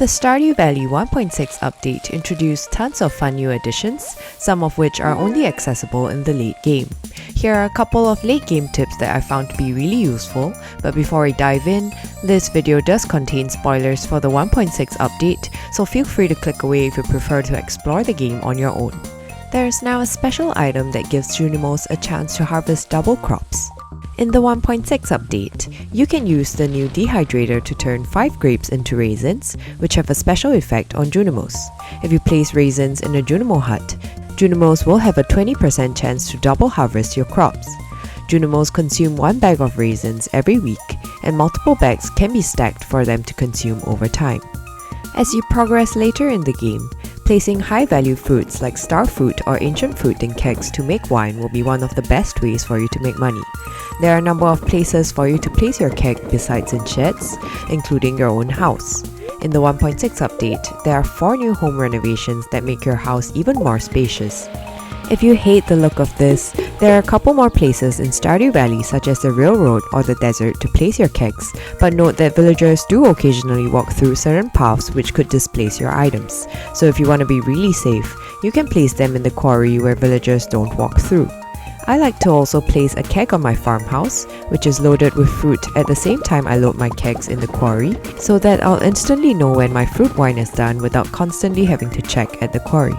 The Stardew Valley 1.6 update introduced tons of fun new additions, some of which are only accessible in the late game. Here are a couple of late game tips that I found to be really useful, but before I dive in, this video does contain spoilers for the 1.6 update, so feel free to click away if you prefer to explore the game on your own. There is now a special item that gives Junimos a chance to harvest double crops. In the 1.6 update, you can use the new dehydrator to turn 5 grapes into raisins, which have a special effect on Junimos. If you place raisins in a Junimo hut, Junimos will have a 20% chance to double harvest your crops. Junimos consume 1 bag of raisins every week, and multiple bags can be stacked for them to consume over time. As you progress later in the game, placing high-value fruits like star fruit or ancient fruit in kegs to make wine will be one of the best ways for you to make money. There are a number of places for you to place your keg besides in sheds, including your own house. In the 1.6 update, there are 4 new home renovations that make your house even more spacious. If you hate the look of this, there are a couple more places in Stardew Valley such as the railroad or the desert to place your kegs, but note that villagers do occasionally walk through certain paths which could displace your items, so if you want to be really safe, you can place them in the quarry where villagers don't walk through. I like to also place a keg on my farmhouse, which is loaded with fruit at the same time I load my kegs in the quarry, so that I'll instantly know when my fruit wine is done without constantly having to check at the quarry.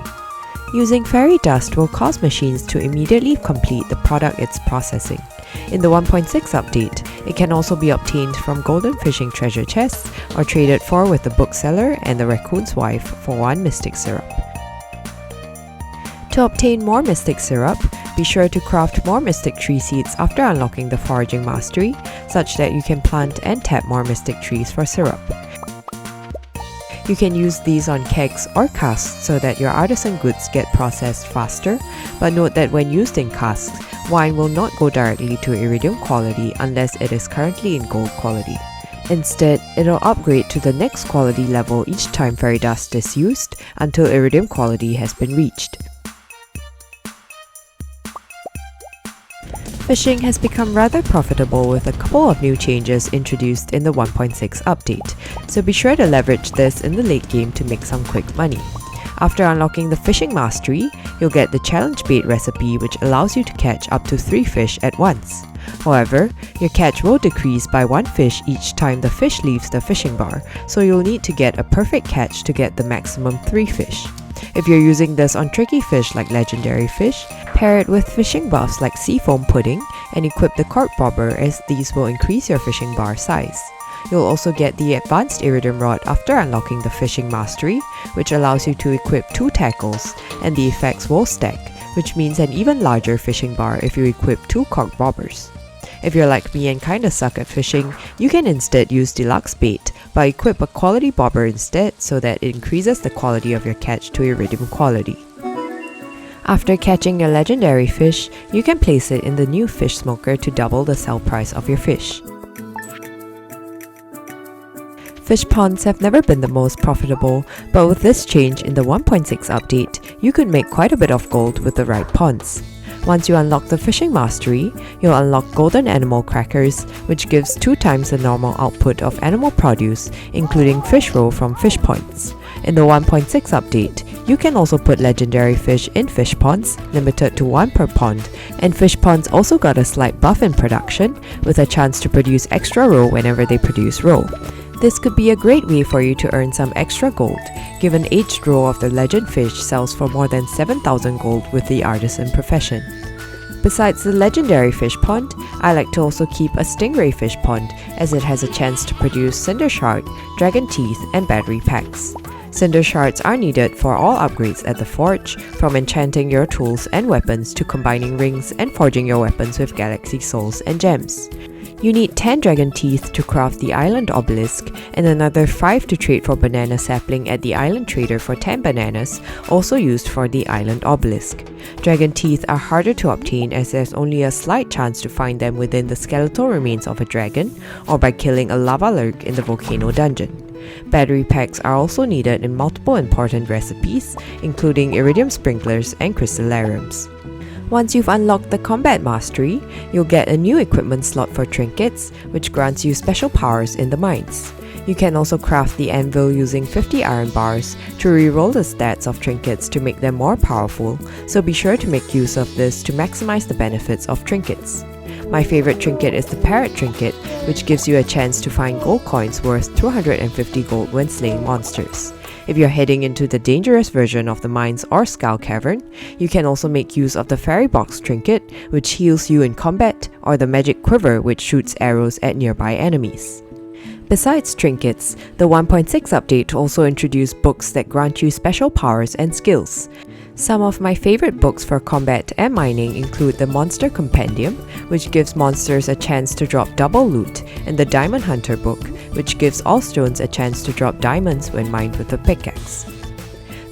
Using fairy dust will cause machines to immediately complete the product it's processing. In the 1.6 update, it can also be obtained from golden fishing treasure chests or traded for with the bookseller and the raccoon's wife for 1 mystic syrup. To obtain more mystic syrup, be sure to craft more mystic tree seeds after unlocking the foraging mastery, such that you can plant and tap more mystic trees for syrup. You can use these on kegs or casks so that your artisan goods get processed faster, but note that when used in casks, wine will not go directly to iridium quality unless it is currently in gold quality. Instead, it'll upgrade to the next quality level each time fairy dust is used until iridium quality has been reached. Fishing has become rather profitable with a couple of new changes introduced in the 1.6 update, so be sure to leverage this in the late game to make some quick money. After unlocking the fishing mastery, you'll get the challenge bait recipe which allows you to catch up to 3 fish at once. However, your catch will decrease by 1 fish each time the fish leaves the fishing bar, so you'll need to get a perfect catch to get the maximum 3 fish. If you're using this on tricky fish like legendary fish, pair it with fishing buffs like seafoam pudding and equip the cork bobber, as these will increase your fishing bar size. You'll also get the advanced iridium rod after unlocking the fishing mastery, which allows you to equip 2 tackles, and the effects will stack, which means an even larger fishing bar if you equip 2 cork bobbers. If you're like me and kinda suck at fishing, you can instead use deluxe bait, but equip a quality bobber instead so that it increases the quality of your catch to iridium quality. After catching your legendary fish, you can place it in the new fish smoker to double the sell price of your fish. Fish ponds have never been the most profitable, but with this change in the 1.6 update, you could make quite a bit of gold with the right ponds. Once you unlock the fishing mastery, you'll unlock golden animal crackers, which gives 2 times the normal output of animal produce, including fish roe from fish ponds. In the 1.6 update, you can also put legendary fish in fish ponds, limited to 1 per pond, and fish ponds also got a slight buff in production, with a chance to produce extra roe whenever they produce roe. This could be a great way for you to earn some extra gold, given aged roe of the legend fish sells for more than 7,000 gold with the artisan profession. Besides the legendary fish pond, I like to also keep a stingray fish pond, as it has a chance to produce cinder shard, dragon teeth, and battery packs. Cinder shards are needed for all upgrades at the forge, from enchanting your tools and weapons to combining rings and forging your weapons with galaxy souls and gems. You need 10 dragon teeth to craft the island obelisk, and another 5 to trade for banana sapling at the island trader for 10 bananas, also used for the island obelisk. Dragon teeth are harder to obtain, as there's only a slight chance to find them within the skeletal remains of a dragon, or by killing a lava lurk in the volcano dungeon. Battery packs are also needed in multiple important recipes, including iridium sprinklers and crystallariums. Once you've unlocked the combat mastery, you'll get a new equipment slot for Trinkets, which grants you special powers in the mines. You can also craft the anvil using 50 iron bars to reroll the stats of trinkets to make them more powerful, so be sure to make use of this to maximize the benefits of trinkets. My favorite trinket is the Parrot trinket, which gives you a chance to find gold coins worth 250 gold when slaying monsters. If you're heading into the dangerous version of the mines or skull cavern, you can also make use of the fairy box trinket, which heals you in combat, or the magic quiver, which shoots arrows at nearby enemies. Besides trinkets, the 1.6 update also introduced books that grant you special powers and skills. Some of my favorite books for combat and mining include the Monster Compendium, which gives monsters a chance to drop double loot, and the Diamond Hunter book, which gives all stones a chance to drop diamonds when mined with a pickaxe.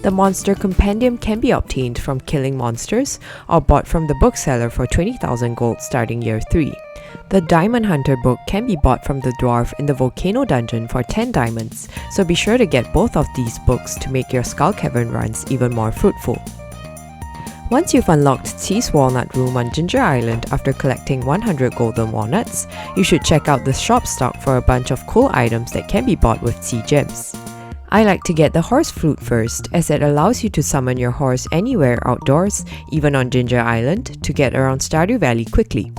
The Monster Compendium can be obtained from killing monsters or bought from the bookseller for 20,000 gold starting year 3. The Diamond Hunter book can be bought from the dwarf in the Volcano dungeon for 10 diamonds, so be sure to get both of these books to make your Skull Cavern runs even more fruitful. Once you've unlocked Tea's Walnut Room on Ginger Island after collecting 100 golden walnuts, you should check out the shop stock for a bunch of cool items that can be bought with Tea gems. I like to get the horse flute first, as it allows you to summon your horse anywhere outdoors, even on Ginger Island, to get around Stardew Valley quickly.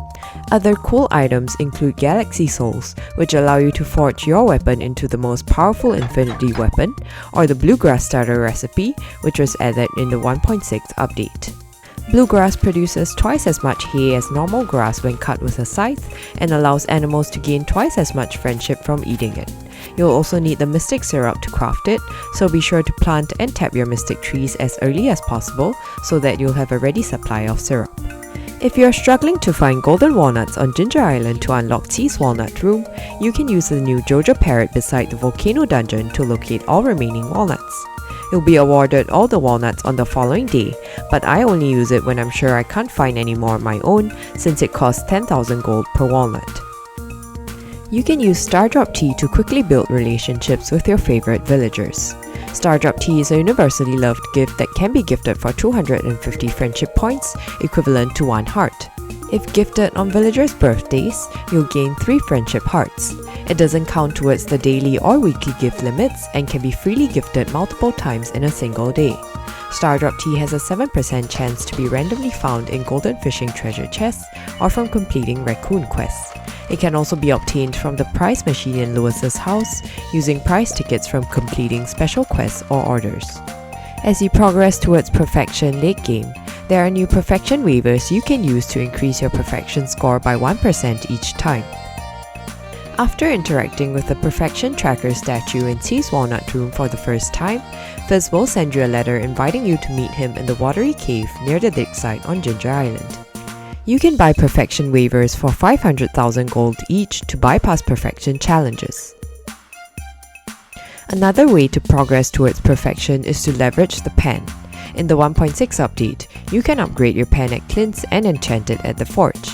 Other cool items include Galaxy Souls, which allow you to forge your weapon into the most powerful infinity weapon, or the Bluegrass Starter recipe, which was added in the 1.6 update. Bluegrass produces twice as much hay as normal grass when cut with a scythe, and allows animals to gain twice as much friendship from eating it. You'll also need the Mystic Syrup to craft it, so be sure to plant and tap your Mystic trees as early as possible so that you'll have a ready supply of syrup. If you're struggling to find golden walnuts on Ginger Island to unlock Tea's Walnut Room, you can use the new Joja Parrot beside the Volcano dungeon to locate all remaining walnuts. You'll be awarded all the walnuts on the following day, but I only use it when I'm sure I can't find any more on my own, since it costs 10,000 gold per walnut. You can use Stardrop Tea to quickly build relationships with your favorite villagers. Stardrop Tea is a universally loved gift that can be gifted for 250 friendship points, equivalent to 1 heart. If gifted on villagers' birthdays, you'll gain 3 friendship hearts. It doesn't count towards the daily or weekly gift limits and can be freely gifted multiple times in a single day. Stardrop Tea has a 7% chance to be randomly found in golden fishing treasure chests or from completing raccoon quests. It can also be obtained from the prize machine in Lewis's house using prize tickets from completing special quests or orders. As you progress towards perfection late game, there are new perfection waivers you can use to increase your perfection score by 1% each time. After interacting with the Perfection Tracker statue in Tea's Walnut Room for the first time, Fizz will send you a letter inviting you to meet him in the watery cave near the dig site on Ginger Island. You can buy Perfection waivers for 500,000 gold each to bypass perfection challenges. Another way to progress towards perfection is to leverage the pen. In the 1.6 update, you can upgrade your pen at Clint's and enchant it at the forge.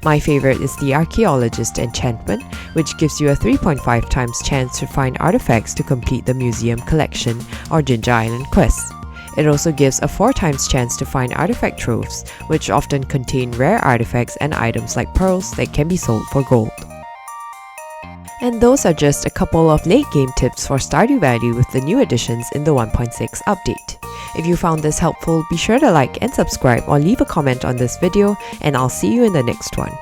My favorite is the Archaeologist enchantment, which gives you a 3.5 times chance to find artifacts to complete the museum collection or Ginger Island quests. It also gives a 4 times chance to find artifact troves, which often contain rare artifacts and items like pearls that can be sold for gold. And those are just a couple of late game tips for Stardew Valley with the new additions in the 1.6 update. If you found this helpful, be sure to like and subscribe or leave a comment on this video, and I'll see you in the next one.